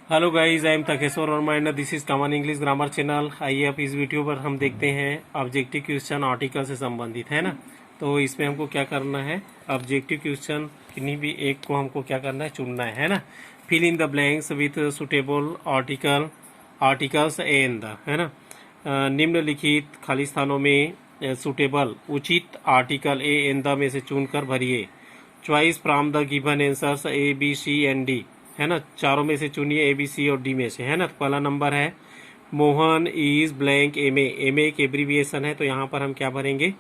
Hello guys, I am तकेश्वर और mind this is common English grammar channel. आइए अब इस वीडियो पर हम देखते हैं ऑब्जेक्टिव क्वेश्चन आर्टिकल से संबंधित है ना। तो इसमें हमको क्या करना है, ऑब्जेक्टिव क्वेश्चन किन्हीं भी एक को हमको क्या करना है, चुनना है ना। Fill in the blanks with suitable articles and the, है ना। निम्नलिखित खाली स्थानों में सुटेबल उचित आर्टिकल ए एंड द में से चुनकर भरिए। Choice from the given answers A B C and D, है ना। चारों में से चुनिए, ए बी सी और डी में से, है ना। तो पहला नंबर है Mohan is blank M A. M A एक एब्रीविएशन है, तो यहाँ पर हम क्या भरेंगे,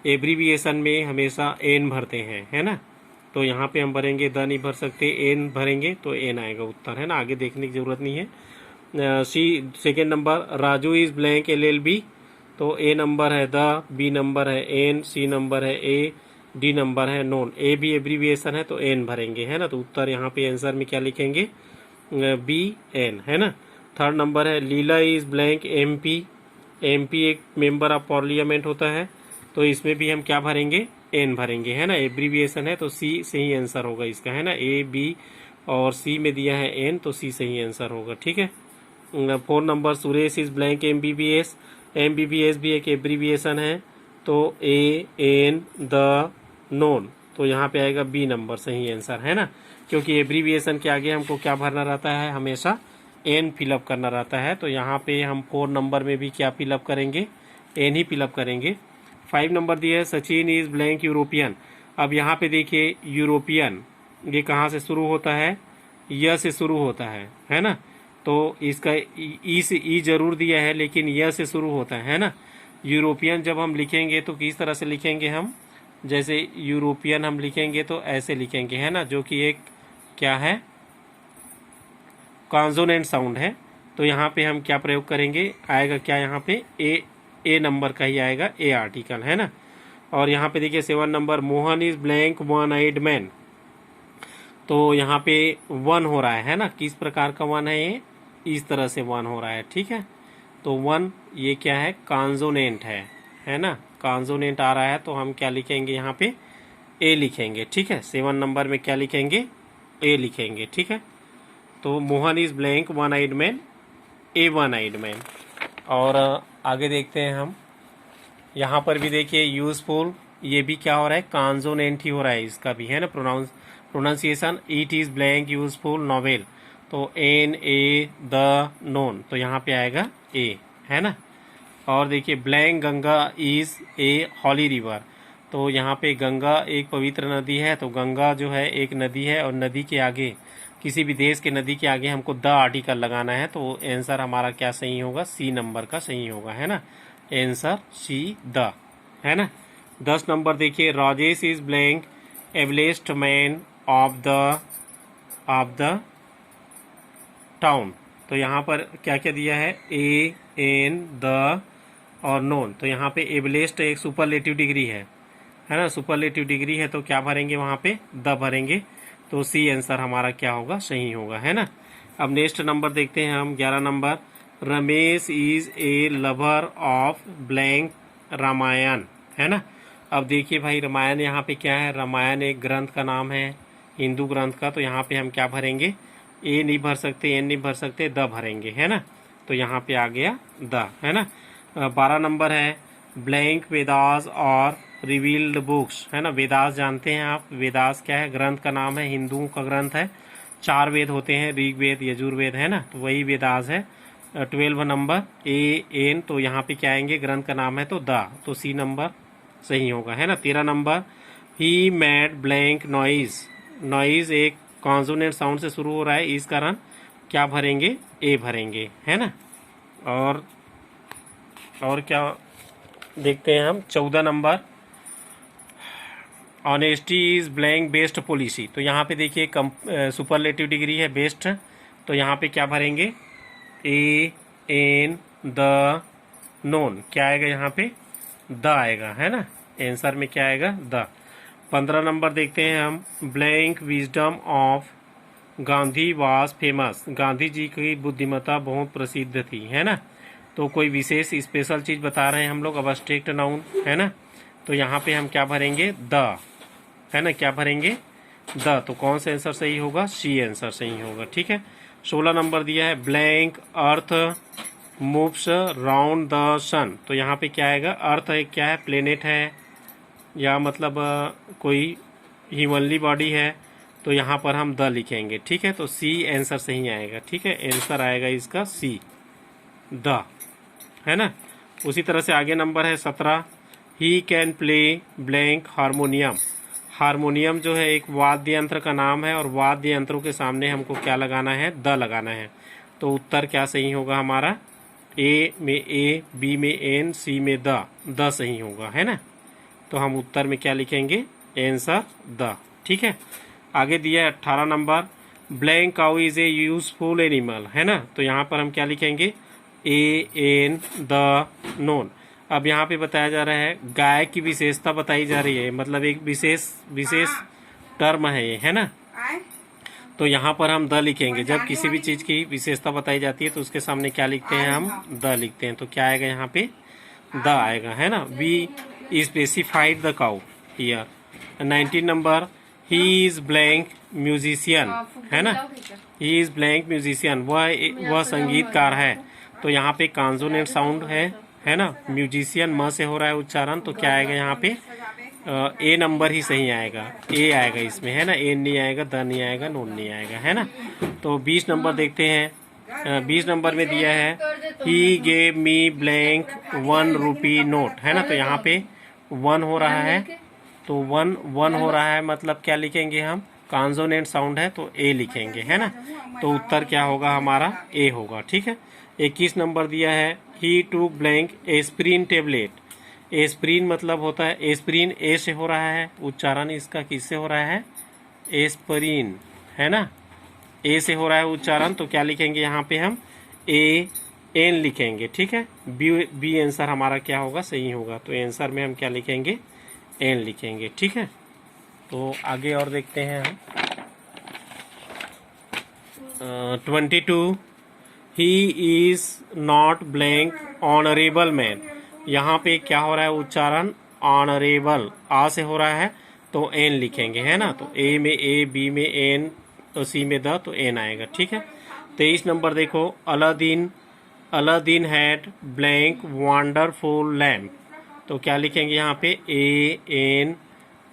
एब्रीविएशन में हमेशा एन भरते हैं, है ना। तो यहाँ पे हम भरेंगे, द नहीं भर सकते, एन भरेंगे तो एन आएगा उत्तर, है ना। आगे देखने की जरूरत नहीं है। See second number Raju is blank L L B, तो ए नंबर है द, बी नंबर है एन, सी नंबर है ए, डी नंबर है नोन। ए भी एब्रीविएशन है तो एन भरेंगे, है ना। तो उत्तर यहाँ पे आंसर में क्या लिखेंगे, बी एन, है ना। थर्ड नंबर है Leela is blank M P. M P एक मेंबर ऑफ पार्लियामेंट होता है, तो इसमें भी हम क्या भरेंगे, एन भरेंगे, है ना। एब्रीविएशन है तो सी सही आंसर होगा इसका, है ना। ए बी और सी में दिया है एन, तो सी सही आंसर होगा, ठीक है। Fourth number Suresh is blank M B B S. M B B S भी एक एब्रीविएशन है, तो ए एन द नोन, तो यहाँ पे आएगा बी नंबर सही आंसर, है ना। क्योंकि एब्रीविएशन के आगे हमको क्या भरना रहता है, हमेशा एन फिलअप करना रहता है। तो यहाँ पे हम 4 नंबर में भी क्या फिलअप करेंगे, एन ही फिलअप करेंगे। 5 नंबर दिया है सचिन इज ब्लैंक यूरोपियन। अब यहाँ पे देखिए यूरोपियन ये कहाँ से शुरू होता है, य से शुरू होता है ना। तो इसका ई से ई जरूर दिया है, लेकिन य से शुरू होता है ना। यूरोपियन जब हम लिखेंगे तो किस तरह से लिखेंगे हम, जैसे यूरोपियन हम लिखेंगे तो ऐसे लिखेंगे, है ना, जो कि एक क्या है, कॉन्सोनेंट साउंड है। तो यहाँ पे हम क्या प्रयोग करेंगे, आएगा क्या यहाँ पे, ए नंबर का ही आएगा, ए आर्टिकल, है ना। और यहाँ पे देखिए 7 number Mohan is blank one eyed man. तो यहाँ पे वन हो रहा है ना, किस प्रकार का वन है ये, इस तरह से वन हो रहा है, ठीक है। तो वन ये क्या है, कॉन्सोनेंट है ना। कॉन्सोनेंट आ रहा है तो हम क्या लिखेंगे, यहाँ पे ए लिखेंगे, ठीक है। 7 नंबर में क्या लिखेंगे, ए लिखेंगे, ठीक है। तो Mohan is blank one eyed man, a one eyed man. और आगे देखते हैं हम, यहाँ पर भी देखिए यूजफुल, ये भी क्या हो रहा है, कॉन्सोनेंट ही हो रहा है इसका भी, है ना। Pronunciation it is blank useful novel, तो एन ए द नोन, तो यहाँ पे आएगा ए, है ना। और देखिए blank Ganga is a holy river, तो यहाँ पे गंगा एक पवित्र नदी है, तो गंगा जो है एक नदी है, और नदी के आगे किसी भी देश के नदी के आगे हमको द आर्टिकल लगाना है, तो आंसर हमारा क्या सही होगा, सी नंबर का सही होगा, है ना। आंसर सी द, है ना। 10 नंबर देखिए Rajesh is blank wealthiest man of the town, तो यहाँ पर क्या क्या दिया है, ए एन द और नोन। तो यहाँ पे एबलेस्ट एक सुपरलेटिव डिग्री है ना, सुपरलेटिव डिग्री है, तो क्या भरेंगे वहाँ पे, द भरेंगे, तो सी आंसर हमारा क्या होगा, सही होगा, है ना। अब नेक्स्ट नंबर देखते हैं हम, 11 number Ramesh is a lover of blank Ramayan, है ना। अब देखिए भाई रामायण यहाँ पे क्या है, रामायण एक ग्रंथ का नाम है, हिंदू ग्रंथ का, तो यहाँ पे हम क्या भरेंगे, ए नहीं भर सकते, एन नहीं भर सकते, द भरेंगे, है ना। तो यहाँ पे आ गया द, है ना। 12 नंबर है ब्लैंक वेदास और रिवील्ड बुक्स, है ना। वेदास जानते हैं आप, वेदास क्या है, ग्रंथ का नाम है, हिंदुओं का ग्रंथ है। 4 वेद होते हैं, ऋग्वेद यजुर्वेद, है ना, तो वही वेदास है। 12 नंबर ए एन, तो यहाँ पे क्या आएंगे, ग्रंथ का नाम है तो द, तो सी नंबर सही होगा, है ना। 13 नंबर ही मैड ब्लैंक नॉइज। नॉइज एक कॉन्सोनेंट साउंड से शुरू हो रहा है, इस कारण क्या भरेंगे, ए भरेंगे, है ना। और क्या देखते हैं हम, 14 number honesty is blank best policy, तो यहाँ पे देखिए सुपरलेटिव डिग्री है बेस्ट, तो यहाँ पे क्या भरेंगे, ए एन द नोन, क्या आएगा यहाँ पे, द आएगा, है ना। आंसर में क्या आएगा, द। 15 नंबर देखते हैं हम, blank wisdom of Gandhi was famous. Gandhi ji की बुद्धिमत्ता बहुत प्रसिद्ध थी, है ना। तो कोई विशेष स्पेशल चीज बता रहे हैं हम लोग, अब्स्ट्रैक्ट नाउन, है ना। तो यहाँ पे हम क्या भरेंगे, द, है ना, क्या भरेंगे, द, तो कौन सा आंसर सही होगा? सी आंसर सही होगा। ठीक है। 16 नंबर दिया है blank earth moves round the sun, तो यहाँ पे क्या आएगा? अर्थ एक क्या है? प्लेनेट है, या मतलब कोई ह्यूमनली बॉडी है, तो यहाँ पर हम द लिखेंगे। ठीक है, तो सी आंसर सही आएगा। ठीक है, आंसर आएगा इसका सी, द, है ना। उसी तरह से आगे नंबर है 17, he can play blank harmonium. Harmonium जो है एक वाद्य यंत्र का नाम है, और वाद्य यंत्रों के सामने हमको क्या लगाना है? द लगाना है। तो उत्तर क्या सही होगा हमारा? ए में ए, बी में एन, सी में द सही होगा, है ना। तो हम उत्तर में क्या लिखेंगे? Answer the. ठीक है। आगे दिया है 18 number, blank cow is a useful animal, है ना। तो यहाँ पर हम क्या लिखेंगे? ए एन द नोन। अब यहाँ पे बताया जा रहा है गाय की विशेषता बताई जा रही है, मतलब एक विशेष टर्म है ये, है ना। तो यहाँ पर हम द लिखेंगे। जब किसी भी चीज की विशेषता बताई जाती है तो उसके सामने क्या लिखते हैं? हम द लिखते हैं। तो क्या आएगा यहाँ पे? द आएगा, है ना। We specified the cow here. 19 number, he is blank musician, है ना। ही इज ब्लैंक म्यूजिशियन, वह संगीतकार है। तो यहाँ पे कॉन्सोनेंट साउंड है ना। म्यूजिशियन म से हो रहा है उच्चारण, तो क्या आएगा यहाँ पे? ए नंबर ही सही आएगा, ए आएगा इसमें, है ना। एन नहीं आएगा, द नहीं आएगा, नोन नहीं आएगा, है ना। तो 20 नंबर देखते हैं। 20 नंबर में दिया है he gave me blank 1 rupee note, है ना। तो यहाँ पे 1 हो रहा है, तो 1 हो रहा है, मतलब क्या लिखेंगे हम? कॉन्सोनेंट साउंड है तो ए लिखेंगे, है ना। तो उत्तर क्या होगा हमारा? ए होगा। ठीक है। 21 नंबर दिया है he took blank aspirin tablet. Aspirin मतलब होता है, एस्प्रिन ए से हो रहा है उच्चारण, इसका किससे हो रहा है? एस्प्रिन, है ना। ए से हो रहा है उच्चारण, तो क्या लिखेंगे यहाँ पे हम? ए एन लिखेंगे। ठीक है। बी आंसर हमारा क्या होगा? सही होगा। तो आंसर में हम क्या लिखेंगे? एन लिखेंगे। ठीक है। तो आगे और देखते हैं हम। 22, he is not blank honourable man. यहाँ पे क्या हो रहा है उच्चारण? ऑनरेबल, आ से हो रहा है तो एन लिखेंगे, है ना। तो ए में ए, बी में एन, तो सी में द, तो एन आएगा। ठीक है। 23 नंबर देखो, Aladdin had blank wonderful lamp. तो क्या लिखेंगे यहाँ पे? ए एन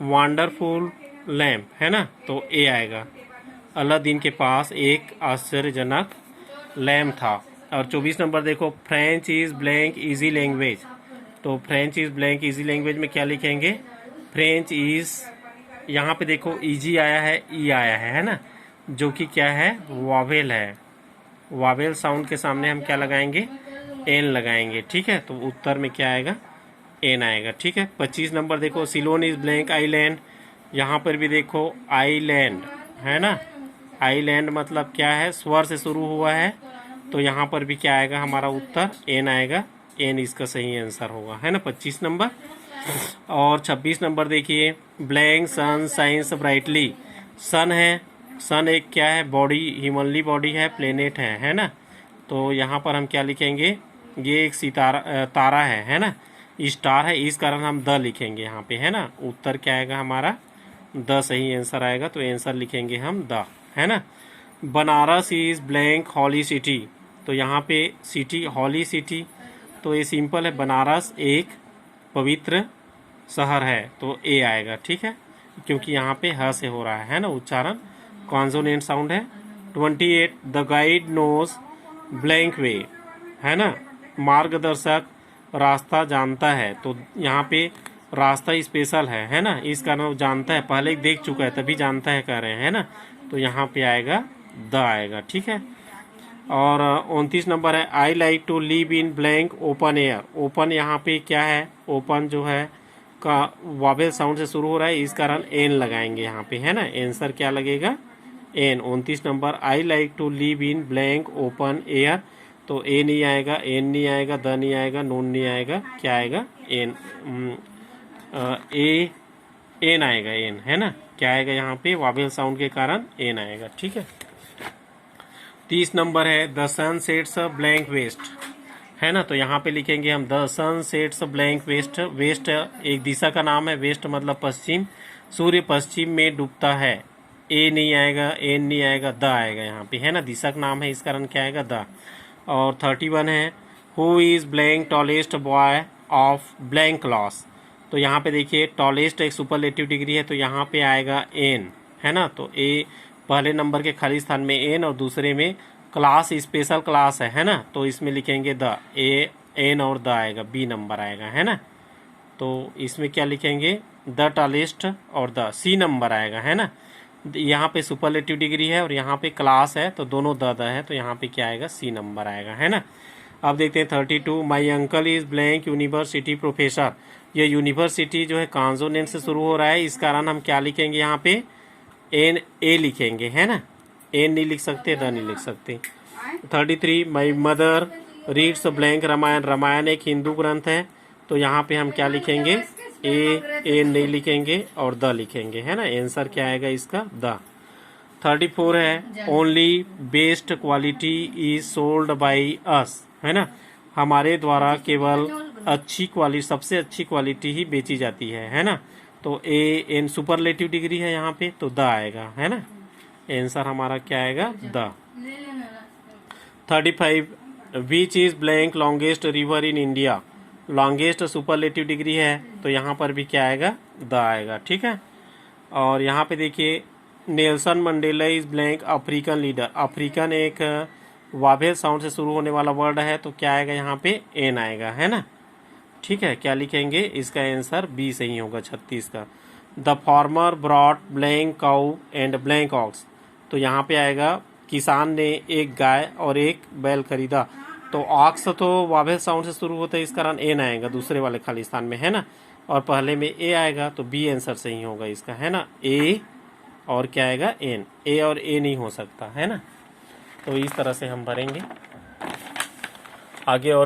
वंडरफुल लैम्प, है ना। तो ए आएगा। अलादीन के पास एक आश्चर्यजनक लैम्प था। और 24 नंबर देखो, French is blank easy language. तो French is blank easy language में क्या लिखेंगे? फ्रेंच इज, यहाँ पे देखो इजी आया है, ई आया है ना, जो कि क्या है? वावेल है। वावेल साउंड के सामने हम क्या लगाएंगे? एन लगाएंगे। ठीक है। तो उत्तर में क्या आएगा? एन आएगा। ठीक है। 25 नंबर देखो, सिलोन इज ब्लैंक आइलैंड। यहाँ पर भी देखो आइलैंड, है ना। आइलैंड मतलब क्या है? स्वर से शुरू हुआ है, तो यहाँ पर भी क्या आएगा हमारा उत्तर? एन आएगा। एन इसका सही आंसर होगा, है ना। 25 नंबर। और 26 नंबर देखिए, ब्लैंक सन साइंस ब्राइटली। सन है, सन एक क्या है? बॉडी, ह्यूमनली बॉडी है, प्लेनेट है ना। तो यहाँ पर हम क्या लिखेंगे? ये एक सितारा, तारा है ना, स्टार है, इस कारण हम द लिखेंगे यहाँ पे, है ना। उत्तर क्या आएगा हमारा? द सही आंसर आएगा। तो आंसर लिखेंगे हम द, है ना। Banaras is blank holy city. तो यहाँ पे सिटी, हॉली सिटी, तो ये सिंपल है, बनारस एक पवित्र शहर है, तो ए आएगा। ठीक है, क्योंकि यहाँ पे ह से हो रहा है ना उच्चारण, कॉन्सोनेंट साउंड है। 28, द गाइड नोज ब्लैंक वे, है ना, मार्गदर्शक रास्ता जानता है। तो यहाँ पे रास्ता स्पेशल है ना, इस कारण वो जानता है, पहले देख चुका है तभी जानता है कह रहे हैं, है ना। तो यहाँ पे आएगा द आएगा। ठीक है। और 29 नंबर है, I like to live in blank open air. Open यहाँ पे क्या है? ओपन जो है का वावेल साउंड से शुरू हो रहा है, इस कारण एन लगाएंगे यहाँ पे, है ना। आंसर क्या लगेगा? An. 29 number, I like to live in blank open air. तो ए नहीं आएगा, एन नहीं आएगा, द नहीं आएगा, नून नहीं आएगा, क्या आएगा? एन। एन आएगा, एन, है ना। क्या आएगा यहाँ पे? वावेल साउंड के कारण एन आएगा। ठीक है। 30 नंबर है, the sun sets blank west, है ना। तो यहाँ पे लिखेंगे हम the sun sets blank west. West एक दिशा का नाम है, वेस्ट मतलब पश्चिम। सूर्य पश्चिम में डूबता है, ए नहीं आएगा, एन नहीं आएगा, द आएगा यहाँ पे, है ना, दिशा का नाम है, इस कारण क्या आएगा, द। और 31 है, who is blank tallest boy of blank class. तो यहाँ पे देखिए टॉलेस्ट एक सुपरलेटिव डिग्री है, तो यहाँ पे आएगा एन, है ना। तो ए पहले नंबर के खाली स्थान में एन और दूसरे में क्लास स्पेशल क्लास है ना, तो इसमें लिखेंगे द, ए एन और द आएगा, बी नंबर आएगा, है ना। तो इसमें क्या लिखेंगे, द टॉलेस्ट और द, सी नंबर आएगा, है ना। यहाँ पे सुपरलेटिव डिग्री है और यहाँ पे क्लास है, तो दोनों द है, तो यहाँ पे क्या आएगा, सी नंबर आएगा, है ना। अब देखते हैं 32, my uncle is blank university professor. ये यूनिवर्सिटी जो है कॉन्सोनेंट से शुरू हो रहा है, इस कारण हम क्या लिखेंगे यहाँ पे, एन ए लिखेंगे, है ना। एन नहीं लिख सकते, द नहीं लिख सकते। 33, my mother reads blank Ramayan. Ramayan एक हिंदू ग्रंथ है, तो यहाँ पे हम क्या लिखेंगे, ए नहीं लिखेंगे और द लिखेंगे, है ना। आंसर क्या आएगा इसका, द। 34 है, only best quality is sold by us, है ना, हमारे द्वारा केवल अच्छी क्वालिटी, सबसे अच्छी क्वालिटी ही बेची जाती है ना। तो ए एन सुपरलेटिव डिग्री है यहाँ पे, तो द आएगा, है ना। आंसर हमारा क्या आएगा, the. 35, which is blank longest river in India. Longest superlative degree है, तो यहाँ पर भी क्या आएगा, द आएगा, ठीक है। और यहाँ पे देखिए Nelson Mandela is blank African leader. African एक वावेल साउंड से शुरू होने वाला वर्ड है, तो क्या आएगा यहाँ पे, एन आएगा, है ना। ठीक है, क्या लिखेंगे, इसका आंसर बी सही होगा 36 का। The farmer brought blank cow and blank ox. तो यहाँ पे आएगा, किसान ने एक गाय और एक बैल खरीदा। तो ऑक्स तो वावेल साउंड से शुरू होता है, इस कारण एन आएगा दूसरे वाले खाली स्थान में, है ना। और पहले में ए आएगा, तो बी आंसर सही होगा इसका, है ना। ए और क्या आएगा, एन, ए और ए नहीं हो सकता, है ना। तो इस तरह से हम भरेंगे आगे और